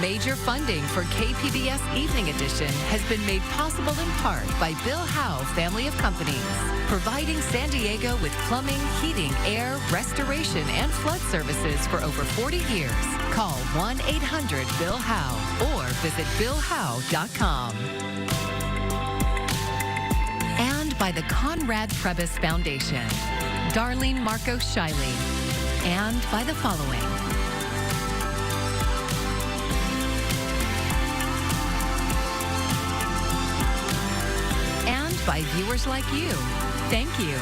Major funding for KPBS Evening Edition has been made possible in part by Bill Howe Family of Companies, providing San Diego with plumbing, heating, air, restoration, and flood services for over 40 years. Call 1-800-BILL-HOWE or visit BillHowe.com. And by the Conrad Trebas Foundation, Darlene Marcos Shiley, and by the following. And by viewers like you. Thank you.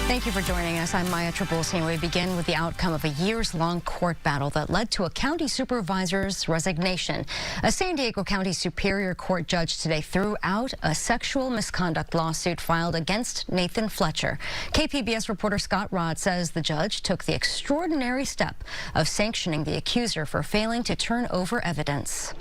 Thank you for joining us. I'm Maya Trabulsi, and we begin with the outcome of a years-long court battle that led to a county supervisor's resignation. A San Diego County Superior Court judge today threw out a sexual misconduct lawsuit filed against Nathan Fletcher. KPBS reporter Scott Rodd says the judge took the extraordinary step of sanctioning the accuser for failing to turn over evidence.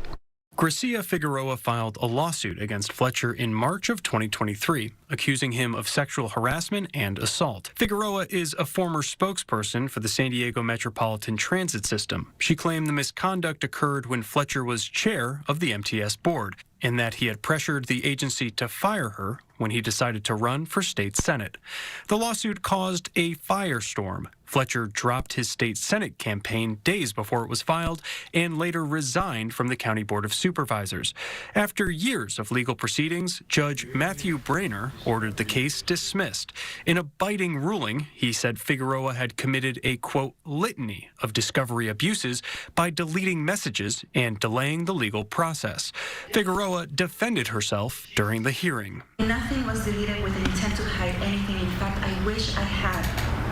Gracia Figueroa filed a lawsuit against Fletcher in March of 2023, accusing him of sexual harassment and assault. Figueroa is a former spokesperson for the San Diego Metropolitan Transit System. She claimed the misconduct occurred when Fletcher was chair of the MTS board, and that he had pressured the agency to fire her when he decided to run for state senate. The lawsuit caused a firestorm. Fletcher dropped his state senate campaign days before it was filed and later resigned from the County Board of Supervisors. After years of legal proceedings, Judge Matthew Brainer ordered the case dismissed. In a biting ruling, he said Figueroa had committed a, quote, litany of discovery abuses by deleting messages and delaying the legal process. Figueroa defended herself during the hearing. Nothing was deleted with an intent to hide anything. In fact, I wish I had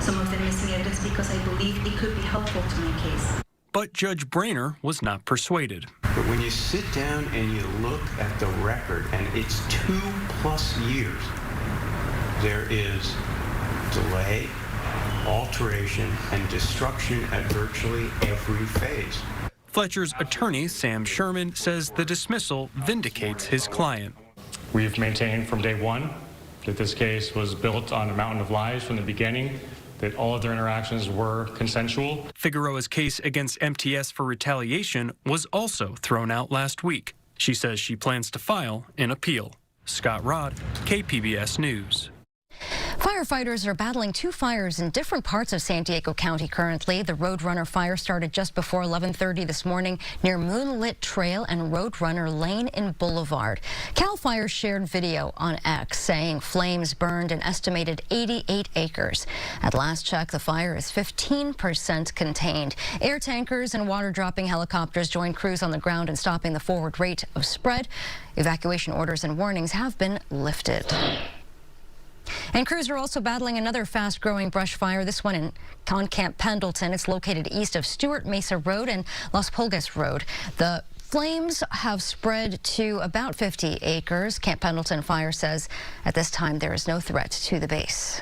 some of the missing evidence because I believe it could be helpful to my case. But Judge Brainer was not persuaded. But when you sit down and you look at the record, and it's 2+ years, there is delay, alteration, and destruction at virtually every phase. Fletcher's attorney, Sam Sherman, says the dismissal vindicates his client. We've maintained from day one that this case was built on a mountain of lies from the beginning, that all of their interactions were consensual. Figueroa's case against MTS for retaliation was also thrown out last week. She says she plans to file an appeal. Scott Rodd, KPBS News. Firefighters are battling two fires in different parts of San Diego County currently. The Roadrunner fire started just before 11:30 this morning near Moonlit Trail and Roadrunner Lane in Boulevard. CAL FIRE shared video on X saying flames burned an estimated 88 acres. At last check, the fire is 15% contained. Air tankers and water-dropping helicopters joined crews on the ground in stopping the forward rate of spread. Evacuation orders and warnings have been lifted. And crews are also battling another fast-growing brush fire, this one on Camp Pendleton. It's located east of Stewart Mesa Road and Las Pulgas Road. The flames have spread to about 50 acres. Camp Pendleton Fire says at this time there is no threat to the base.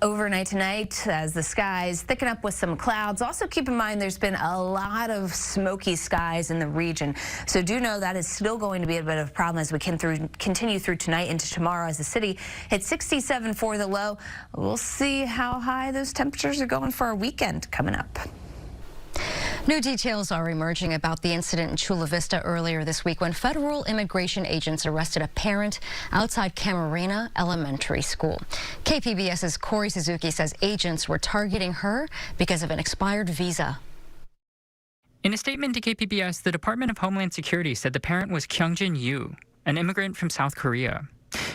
Overnight tonight, as the skies thicken up with some clouds. Also keep in mind there's been a lot of smoky skies in the region. So do know that is still going to be a bit of a problem as we continue through tonight into tomorrow as the city hits 67 for the low. We'll see how high those temperatures are going for our weekend coming up. New details are emerging about the incident in Chula Vista earlier this week when federal immigration agents arrested a parent outside Camarena Elementary School. KPBS's Corey Suzuki says agents were targeting her because of an expired visa. In a statement to KPBS, the Department of Homeland Security said the parent was Kyungjin Yu, an immigrant from South Korea.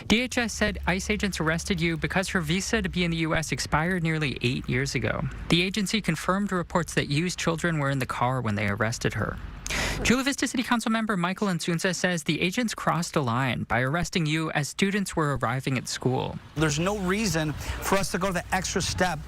DHS said ICE agents arrested Yu because her visa to be in the U.S. expired nearly 8 years ago. The agency confirmed reports that Yu's children were in the car when they arrested her. Chula Vista City Council member Michael Insunza says the agents crossed a line by arresting Yu as students were arriving at school. There's no reason for us to go to the extra step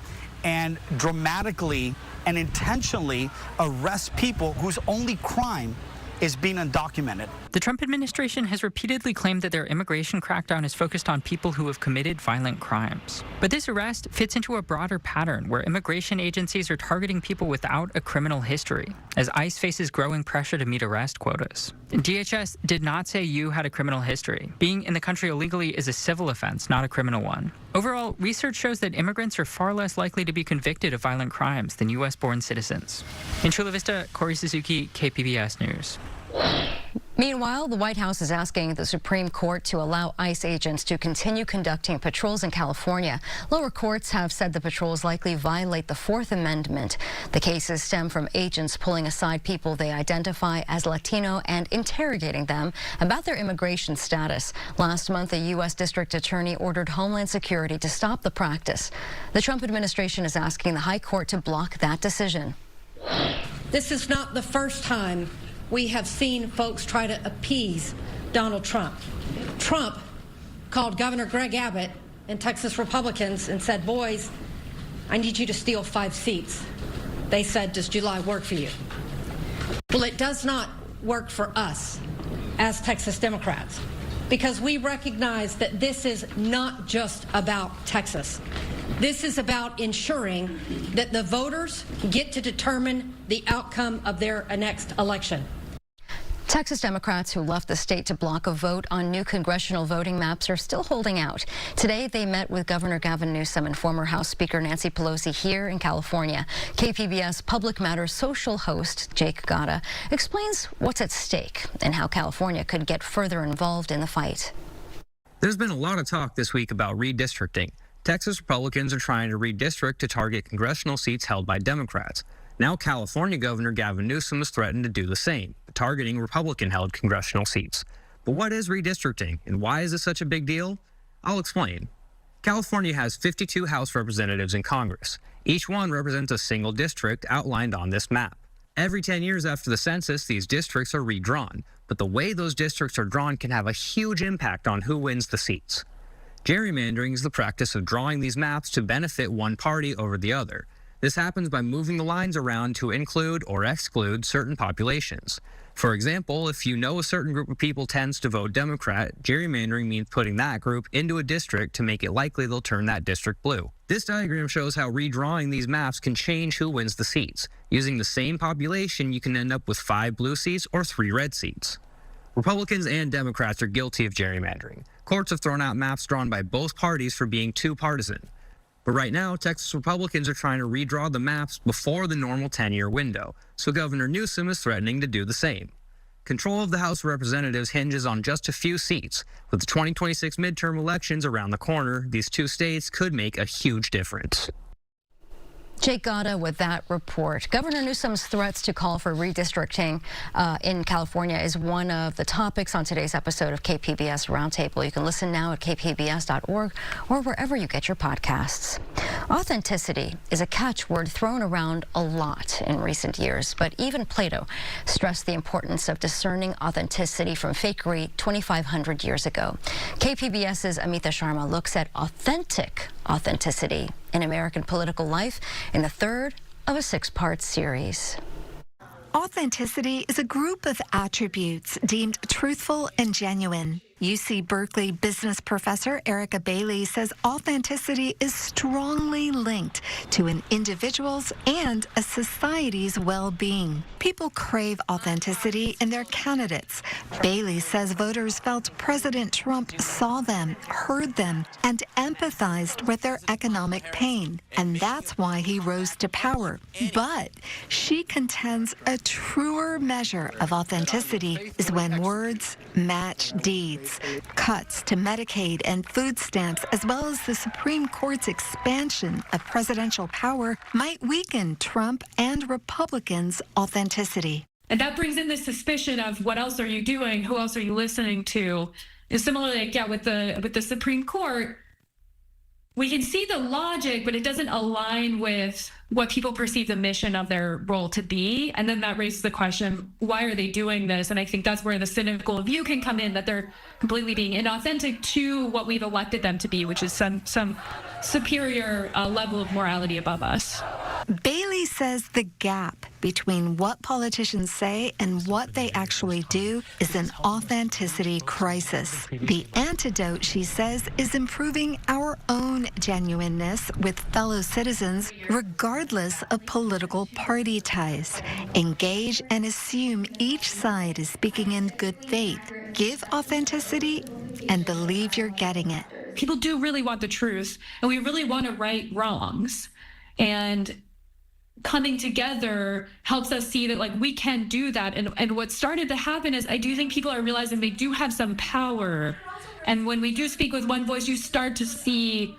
and dramatically and intentionally arrest people whose only crime is being undocumented. The Trump administration has repeatedly claimed that their immigration crackdown is focused on people who have committed violent crimes. But this arrest fits into a broader pattern where immigration agencies are targeting people without a criminal history, as ICE faces growing pressure to meet arrest quotas. DHS did not say Yu had a criminal history. Being in the country illegally is a civil offense, not a criminal one. Overall, research shows that immigrants are far less likely to be convicted of violent crimes than U.S.-born citizens. In Chula Vista, Corey Suzuki, KPBS News. Meanwhile, the White House is asking the Supreme Court to allow ICE agents to continue conducting patrols in California. Lower courts have said the patrols likely violate the Fourth Amendment. The cases stem from agents pulling aside people they identify as Latino and interrogating them about their immigration status. Last month, a U.S. district attorney ordered Homeland Security to stop the practice. The Trump administration is asking the High Court to block that decision. This is not the first time we have seen folks try to appease Donald Trump. Trump called Governor Greg Abbott and Texas Republicans and said, boys, I need you to steal 5 seats. They said, does July work for you? Well, it does not work for us as Texas Democrats, because we recognize that this is not just about Texas. This is about ensuring that the voters get to determine the outcome of their next election. Texas Democrats who left the state to block a vote on new congressional voting maps are still holding out. Today, they met with Governor Gavin Newsom and former House Speaker Nancy Pelosi here in California. KPBS Public Matters social host Jake Gatta explains what's at stake and how California could get further involved in the fight. There's been a lot of talk this week about redistricting. Texas Republicans are trying to redistrict to target congressional seats held by Democrats. Now California Governor Gavin Newsom has threatened to do the same, targeting Republican-held congressional seats. But what is redistricting, and why is it such a big deal? I'll explain. California has 52 House representatives in Congress. Each one represents a single district outlined on this map. Every 10 years after the census, these districts are redrawn, but the way those districts are drawn can have a huge impact on who wins the seats. Gerrymandering is the practice of drawing these maps to benefit one party over the other. This happens by moving the lines around to include or exclude certain populations. For example, if you know a certain group of people tends to vote Democrat, gerrymandering means putting that group into a district to make it likely they'll turn that district blue. This diagram shows how redrawing these maps can change who wins the seats. Using the same population, you can end up with 5 blue seats or 3 red seats. Republicans and Democrats are guilty of gerrymandering. Courts have thrown out maps drawn by both parties for being too partisan. But right now, Texas Republicans are trying to redraw the maps before the normal 10-year window, so Governor Newsom is threatening to do the same. Control of the House of Representatives hinges on just a few seats. With the 2026 midterm elections around the corner, these 2 states could make a huge difference. Jake Gatta with that report. Governor Newsom's threats to call for redistricting in California is one of the topics on today's episode of KPBS Roundtable. You can listen now at kpbs.org or wherever you get your podcasts. Authenticity is a catchword thrown around a lot in recent years, but even Plato stressed the importance of discerning authenticity from fakery 2,500 years ago. KPBS's Amita Sharma looks at authentic authenticity in American political life in the 3rd of a 6-part series. Authenticity is a group of attributes deemed truthful and genuine. UC Berkeley business professor Erica Bailey says authenticity is strongly linked to an individual's and a society's well-being. People crave authenticity in their candidates. Bailey says voters felt President Trump saw them, heard them, and empathized with their economic pain, and that's why he rose to power. But she contends a truer measure of authenticity is when words match deeds. Cuts to Medicaid and food stamps, as well as the Supreme Court's expansion of presidential power, might weaken Trump and Republicans' authenticity. And that brings in the suspicion of what else are you doing? Who else are you listening to? And similarly, with the Supreme Court, we can see the logic, but it doesn't align with what people perceive the mission of their role to be. And then that raises the question, why are they doing this? And I think that's where the cynical view can come in, that they're completely being inauthentic to what we've elected them to be, which is some superior level of morality above us. Bailey says the gap between what politicians say and what they actually do is an authenticity crisis. The antidote, she says, is improving our own genuineness with fellow citizens, regardless of political party ties. Engage and assume each side is speaking in good faith. Give authenticity and believe you're getting it. People do really want the truth, and we really want to right wrongs. And coming together helps us see that, like, we can do that. And what started to happen is I do think people are realizing they do have some power. And when we do speak with one voice, you start to see,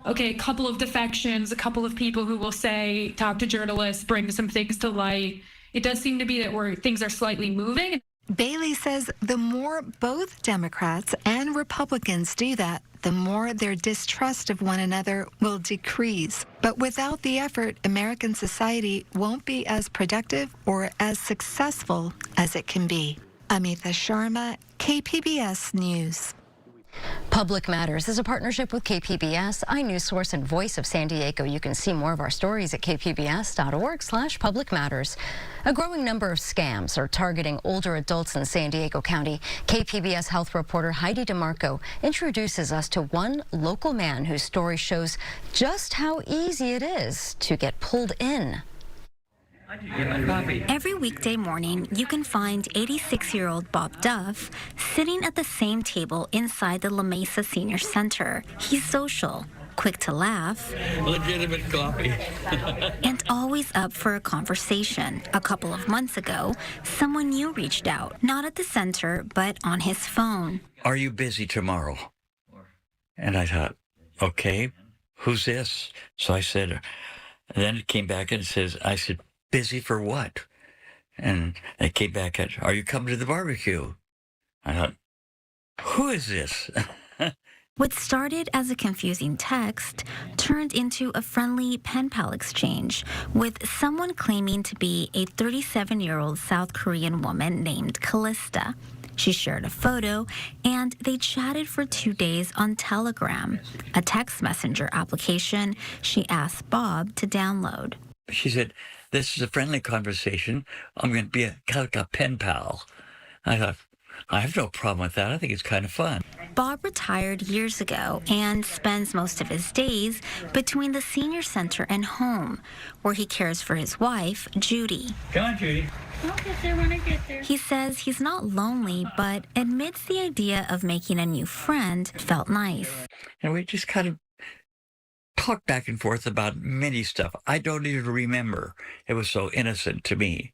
okay, a couple of defections, a couple of people who will say, talk to journalists, bring some things to light. It does seem to be that where things are slightly moving. Bailey says the more both Democrats and Republicans do that, the more their distrust of one another will decrease. But without the effort, American society won't be as productive or as successful as it can be. Amita Sharma, KPBS News. Public Matters is a partnership with KPBS, iNewsSource, and Voice of San Diego. You can see more of our stories at kpbs.org/Public Matters. A growing number of scams are targeting older adults in San Diego County. KPBS health reporter Heidi DeMarco introduces us to one local man whose story shows just how easy it is to get pulled in. Every weekday morning, you can find 86-year-old Bob Duff sitting at the same table inside the La Mesa Senior Center. He's social, quick to laugh, legitimate coffee, and always up for a conversation. A couple of months ago, someone new reached out, not at the center, but on his phone. Are you busy tomorrow? And I thought, okay, who's this? So I said, and then it came back and it says, I said, busy for what? And they came back at, are you coming to the barbecue? I thought, who is this? What started as a confusing text turned into a friendly pen pal exchange with someone claiming to be a 37-year-old South Korean woman named Callista. She shared a photo, and they chatted for 2 days on Telegram, a text messenger application she asked Bob to download. She said, this is a friendly conversation. I'm going to be kind of a pen pal. I thought, I have no problem with that. I think it's kind of fun. Bob retired years ago and spends most of his days between the senior center and home, where he cares for his wife, Judy. Come on, Judy. I'll get there when I get there. He says he's not lonely, but admits the idea of making a new friend felt nice. And we just kind of talked back and forth about many stuff. I don't even remember. It was so innocent to me.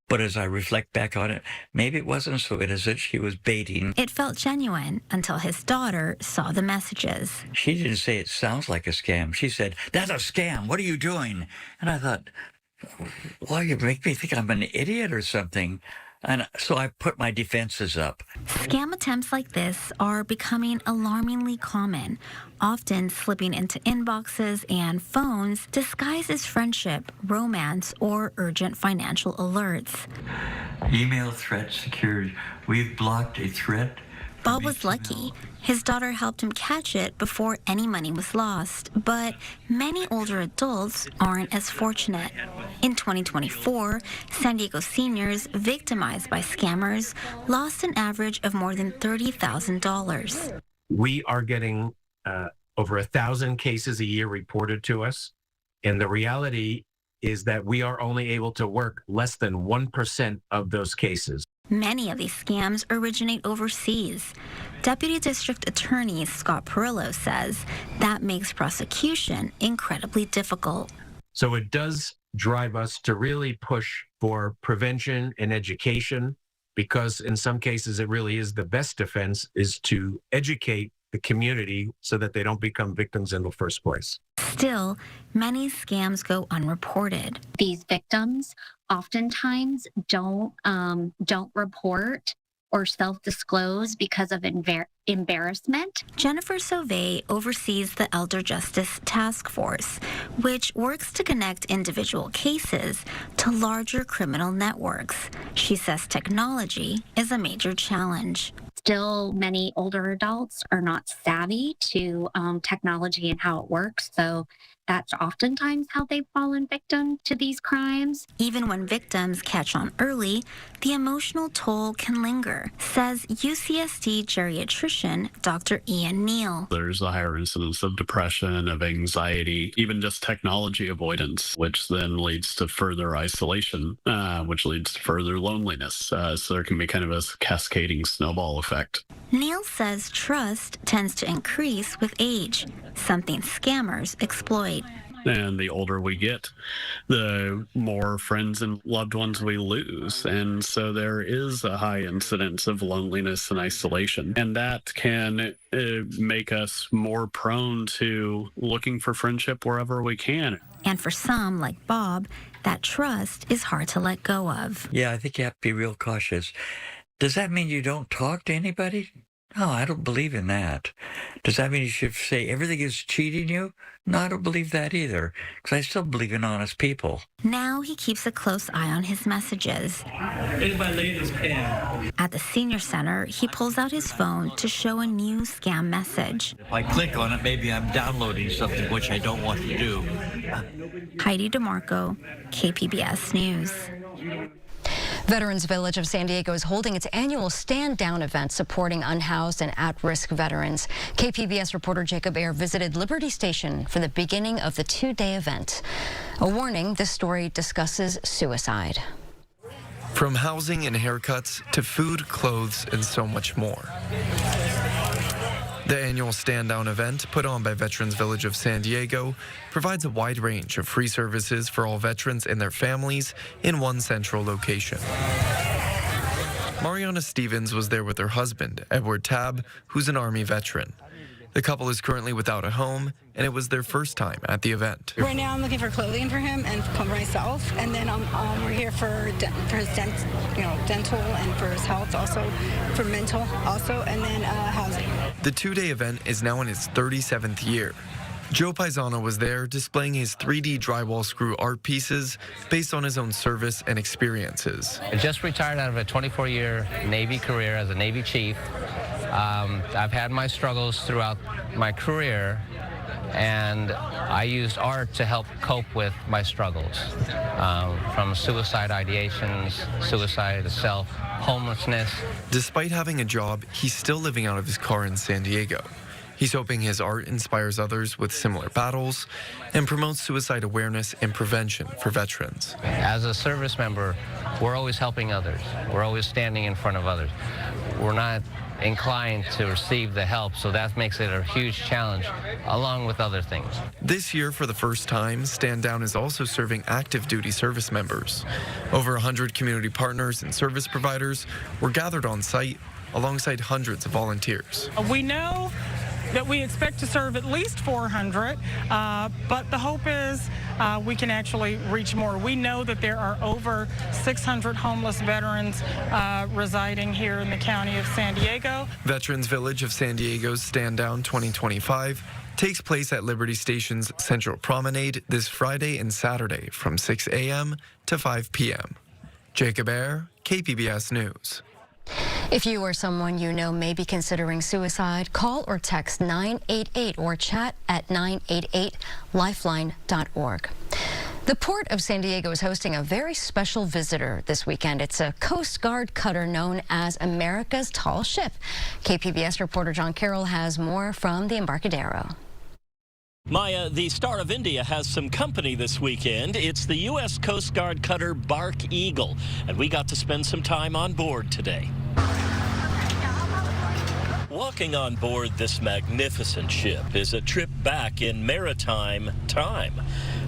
But as I reflect back on it, maybe it wasn't so innocent. She was baiting. It felt genuine until his daughter saw the messages. She didn't say it sounds like a scam. She said, that's a scam. What are you doing? And I thought, well, you make me think I'm an idiot or something. And so I put my defenses up. Scam attempts like this are becoming alarmingly common, often slipping into inboxes and phones disguised as friendship, romance, or urgent financial alerts. Email threat secured. We've blocked a threat. Bob was lucky. His daughter helped him catch it before any money was lost, but many older adults aren't as fortunate. In 2024, San Diego seniors victimized by scammers lost an average of more than $30,000. We are getting over 1,000 cases a year reported to us, and the reality is that we are only able to work less than 1% of those cases. Many of these scams originate overseas. Deputy District Attorney Scott Perillo says that makes prosecution incredibly difficult. So it does drive us to really push for prevention and education, because in some cases it really is the best defense is to educate the community so that they don't become victims in the first place. Still, many scams go unreported. These victims oftentimes don't report or self-disclose because of embarrassment. Jennifer Sauvé oversees the Elder Justice Task Force, which works to connect individual cases to larger criminal networks. She says technology is a major challenge. Still, many older adults are not savvy to technology and how it works. So that's oftentimes how they've fallen victim to these crimes. Even when victims catch on early, the emotional toll can linger, says UCSD geriatrician Dr. Ian Neal. There's a higher incidence of depression, of anxiety, even just technology avoidance, which then leads to further isolation, which leads to further loneliness. So there can be kind of a cascading snowball effect. Neal says trust tends to increase with age, something scammers exploit. And the older we get, the more friends and loved ones we lose. And so there is a high incidence of loneliness and isolation. And that can make us more prone to looking for friendship wherever we can. And for some, like Bob, that trust is hard to let go of. Yeah, I think you have to be real cautious. Does that mean you don't talk to anybody? No, I don't believe in that. Does that mean you should say everything is cheating you? No, I don't believe that either, because I still believe in honest people. Now he keeps a close eye on his messages. Here's my latest pen. At the senior center, he pulls out his phone to show a new scam message. If I click on it, maybe I'm downloading something which I don't want to do. Heidi DeMarco, KPBS News. Veterans Village of San Diego is holding its annual Stand Down event supporting unhoused and at-risk veterans. KPBS reporter Jacob Ayer visited Liberty Station for the beginning of the two-day event. A warning, this story discusses suicide. From housing and haircuts to food, clothes, and so much more. The annual Stand Down event, put on by Veterans Village of San Diego, provides a wide range of free services for all veterans and their families in one central location. Mariana Stevens was there with her husband, Edward Tabb, who's an Army veteran. The couple is currently without a home, and it was their first time at the event. Right now I'm looking for clothing for him and for myself, and then we're here for his dental and for his health, also for mental also, and then housing. The two-day event is now in its 37th year. Joe Paisano was there displaying his 3D drywall screw art pieces based on his own service and experiences. I just retired out of a 24-year Navy career as a Navy chief. I've had my struggles throughout my career, and I used art to help cope with my struggles, from suicide ideations, suicide itself, homelessness. Despite having a job, he's still living out of his car in San Diego. He's hoping his art inspires others with similar battles and promotes suicide awareness and prevention for veterans. As a service member, we're always helping others. We're always standing in front of others. We're not inclined to receive the help, so that makes it a huge challenge, along with other things. This year, for the first time, Stand Down is also serving active duty service members. Over 100 community partners and service providers were gathered on site alongside hundreds of volunteers. We know that we expect to serve at least 400, but the hope is we can actually reach more. We know that there are over 600 homeless veterans residing here in the county of San Diego. Veterans Village of San Diego's Stand Down 2025 takes place at Liberty Station's Central Promenade this Friday and Saturday from 6 a.m. to 5 p.m. Jacob Ayer, KPBS News. If you or someone you know may be considering suicide, call or text 988 or chat at 988lifeline.org. The Port of San Diego is hosting a very special visitor this weekend. It's a Coast Guard cutter known as America's Tall Ship. KPBS reporter John Carroll has more from the Embarcadero. Maya, the Star of India has some company this weekend. It's the U.S. Coast Guard cutter Bark Eagle, and we got to spend some time on board today. Walking on board this magnificent ship is a trip back in maritime time.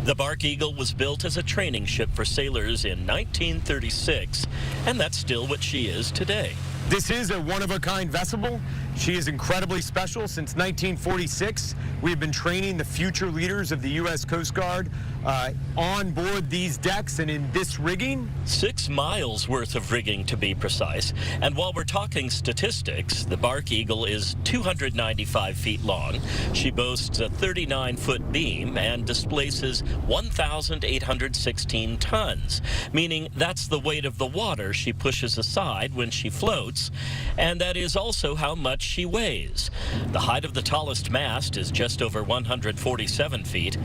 The Bark Eagle was built as a training ship for sailors in 1936, and that's still what she is today. This is a one-of-a-kind vessel. She is incredibly special. Since 1946, we have been training the future leaders of the U.S. Coast Guard on board these decks and in this rigging. 6 miles worth of rigging, to be precise. And while we're talking statistics, the Bark Eagle is 295 feet long. She boasts a 39-foot beam and displaces 1,816 tons, meaning that's the weight of the water she pushes aside when she floats cadets. And that is also how much she weighs. The height of the tallest mast is just over 147 feet.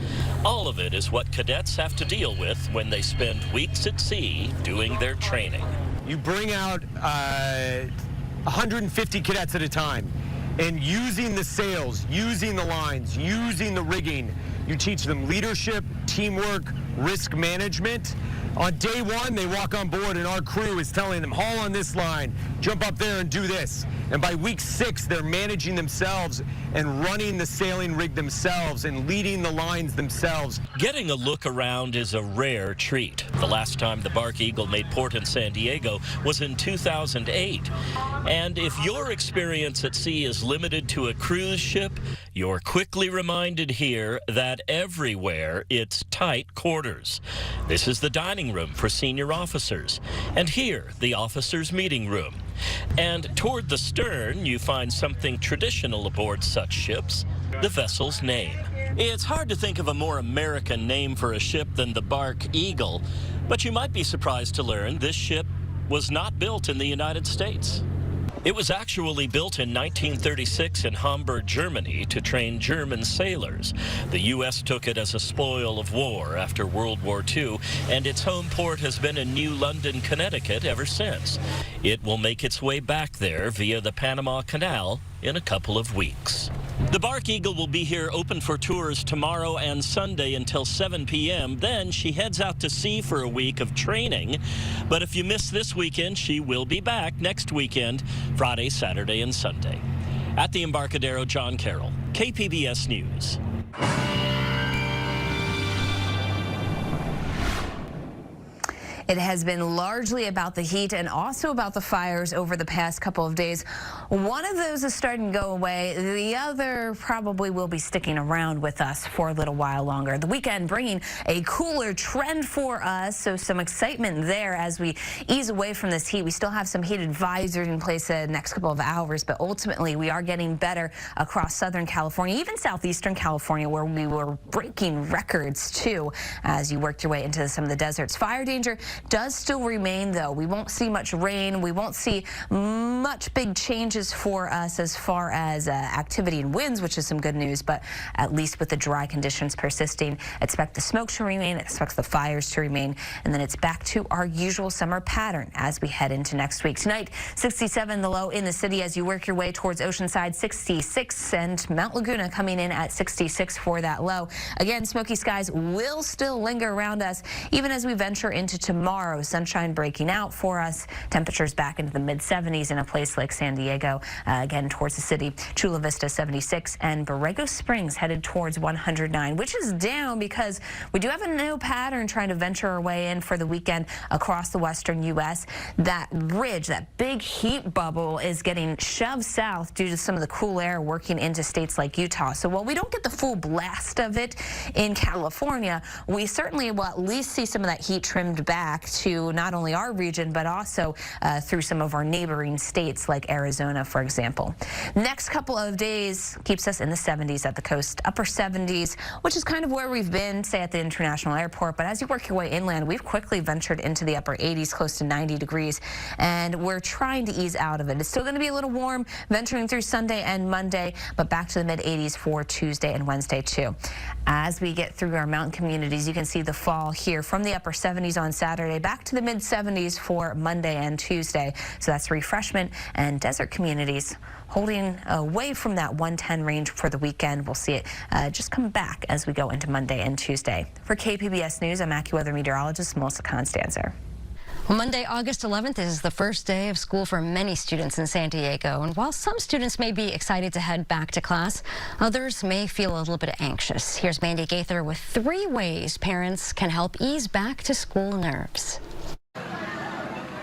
All of it is what cadets have to deal with when they spend weeks at sea doing their training. You bring out 150 cadets at a time, and using the sails, using the lines, using the rigging, you teach them leadership, teamwork, risk management. On day one, they walk on board and our crew is telling them, haul on this line, jump up there and do this. And by week 6, they're managing themselves and running the sailing rig themselves and leading the lines themselves. Getting a look around is a rare treat. The last time the Bark Eagle made port in San Diego was in 2008. And if your experience at sea is limited to a cruise ship, you're quickly reminded here that everywhere it's tight quarters. This is the dining room for senior officers, and here, the officers' meeting room. And toward the stern, you find something traditional aboard such ships, the vessel's name. It's hard to think of a more American name for a ship than the Bark Eagle, but you might be surprised to learn this ship was not built in the United States. It was actually built in 1936 in Hamburg, Germany, to train German sailors. The U.S. took it as a spoil of war after World War II, and its home port has been in New London, Connecticut ever since. It will make its way back there via the Panama Canal in a couple of weeks. The Bark Eagle will be here open for tours tomorrow and Sunday until 7 p.m. Then she heads out to sea for a week of training. But if you miss this weekend, she will be back next weekend, Friday, Saturday, and Sunday. At the Embarcadero, John Carroll, KPBS News. It has been largely about the heat and also about the fires over the past couple of days. One of those is starting to go away. The other probably will be sticking around with us for a little while longer. The weekend bringing a cooler trend for us, so some excitement there as we ease away from this heat. We still have some heat advisories in place the next couple of hours, but ultimately we are getting better across Southern California, even southeastern California, where we were breaking records too as you worked your way into some of the deserts. Fire danger does still remain, though. We won't see much rain. We won't see much big changes for us as far as activity and winds, which is some good news, but at least with the dry conditions persisting, expect the smoke to remain, expect the fires to remain, and then it's back to our usual summer pattern as we head into next week. Tonight, 67 the low in the city as you work your way towards Oceanside, 66, and Mount Laguna coming in at 66 for that low. Again, smoky skies will still linger around us even as we venture into tomorrow. Sunshine breaking out for us. Temperatures back into the mid-70s in a place like San Diego. Again, towards the city. Chula Vista 76 and Borrego Springs headed towards 109, which is down because we do have a new pattern trying to venture our way in for the weekend across the western U.S. That ridge, that big heat bubble is getting shoved south due to some of the cool air working into states like Utah. So while we don't get the full blast of it in California, we certainly will at least see some of that heat trimmed back to not only our region, but also through some of our neighboring states like Arizona, for example. Next couple of days keeps us in the 70s at the coast, upper 70s, which is kind of where we've been, say, at the international airport. But as you work your way inland, we've quickly ventured into the upper 80s, close to 90 degrees, and we're trying to ease out of it. It's still going to be a little warm venturing through Sunday and Monday, but back to the mid-80s for Tuesday and Wednesday, too. As we get through our mountain communities, you can see the fall here from the upper 70s on Saturday back to the mid-70s for Monday and Tuesday. So that's refreshment, and desert communities holding away from that 110 range for the weekend. We'll see it just come back as we go into Monday and Tuesday. For KPBS News, I'm AccuWeather meteorologist Melissa Constanzer. Monday, August 11th is the first day of school for many students in San Diego. And while some students may be excited to head back to class, others may feel a little bit anxious. Here's Mandy Gaither with 3 ways parents can help ease back to school nerves.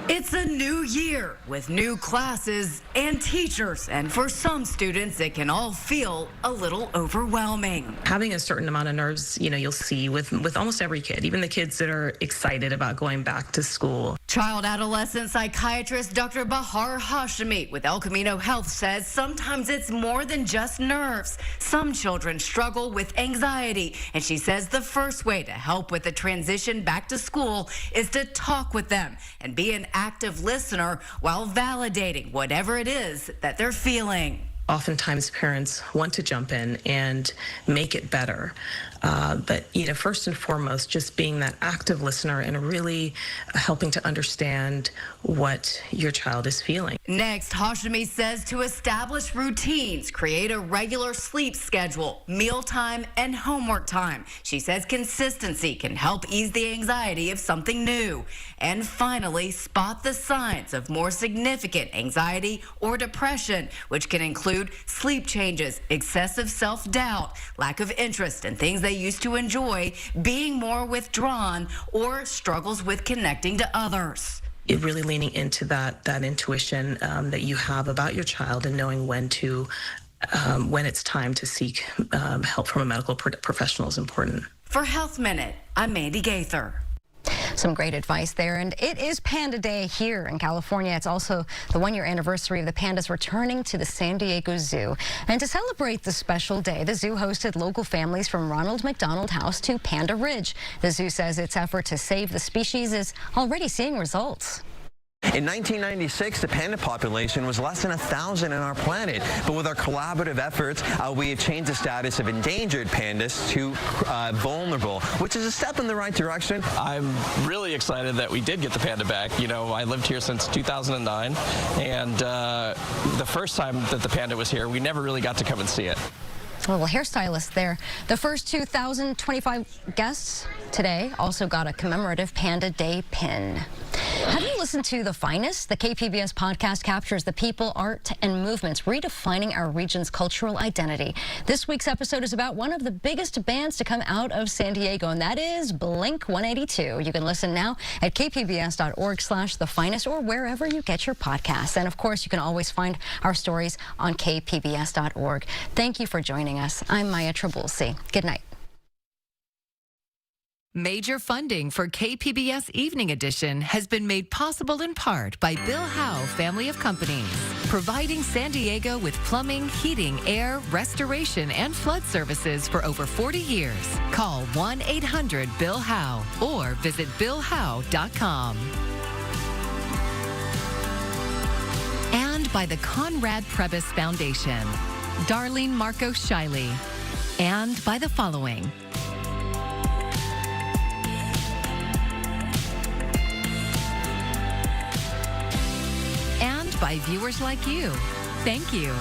It's a new year with new classes and teachers, and for some students, it can all feel a little overwhelming. Having a certain amount of nerves, you'll see with almost every kid, even the kids that are excited about going back to school. Child adolescent psychiatrist Dr. Bahar Hashimi with El Camino Health says sometimes it's more than just nerves. Some children struggle with anxiety, and she says the first way to help with the transition back to school is to talk with them and be an active listener while validating whatever it is that they're feeling. Oftentimes parents want to jump in and make it better. But, first and foremost, just being that active listener and really helping to understand what your child is feeling. Next, Hashemi says to establish routines, create a regular sleep schedule, mealtime, and homework time. She says consistency can help ease the anxiety of something new. And finally, spot the signs of more significant anxiety or depression, which can include sleep changes, excessive self-doubt, lack of interest in things they used to enjoy, being more withdrawn, or struggles with connecting to others. It really leaning into that intuition that you have about your child and knowing when it's time to seek help from a medical professional is important. For Health Minute, I'm Mandy Gaither. Some great advice there. And it is Panda Day here in California. It's also the one-year anniversary of the pandas returning to the San Diego Zoo. And to celebrate the special day, the zoo hosted local families from Ronald McDonald House to Panda Ridge. The zoo says its effort to save the species is already seeing results. In 1996, the panda population was less than 1,000 on our planet. But with our collaborative efforts, we have changed the status of endangered pandas to vulnerable, which is a step in the right direction. I'm really excited that we did get the panda back. I lived here since 2009, and the first time that the panda was here, we never really got to come and see it. A little hairstylist there. The first 2,025 guests today also got a commemorative Panda Day pin. Have you listened to The Finest? The KPBS podcast captures the people, art, and movements redefining our region's cultural identity. This week's episode is about one of the biggest bands to come out of San Diego, and that is Blink-182. You can listen now at kpbs.org/thefinest or wherever you get your podcasts. And of course, you can always find our stories on kpbs.org. Thank you for joining us. I'm Maya Trabulsi. Good night. Major funding for KPBS Evening Edition has been made possible in part by Bill Howe Family of Companies, providing San Diego with plumbing, heating, air, restoration, and flood services for over 40 years. Call 1-800-BILL-HOWE or visit BillHowe.com. And by the Conrad Prebys Foundation, Darlene Marco Shiley, and by the following. And by viewers like you. Thank you.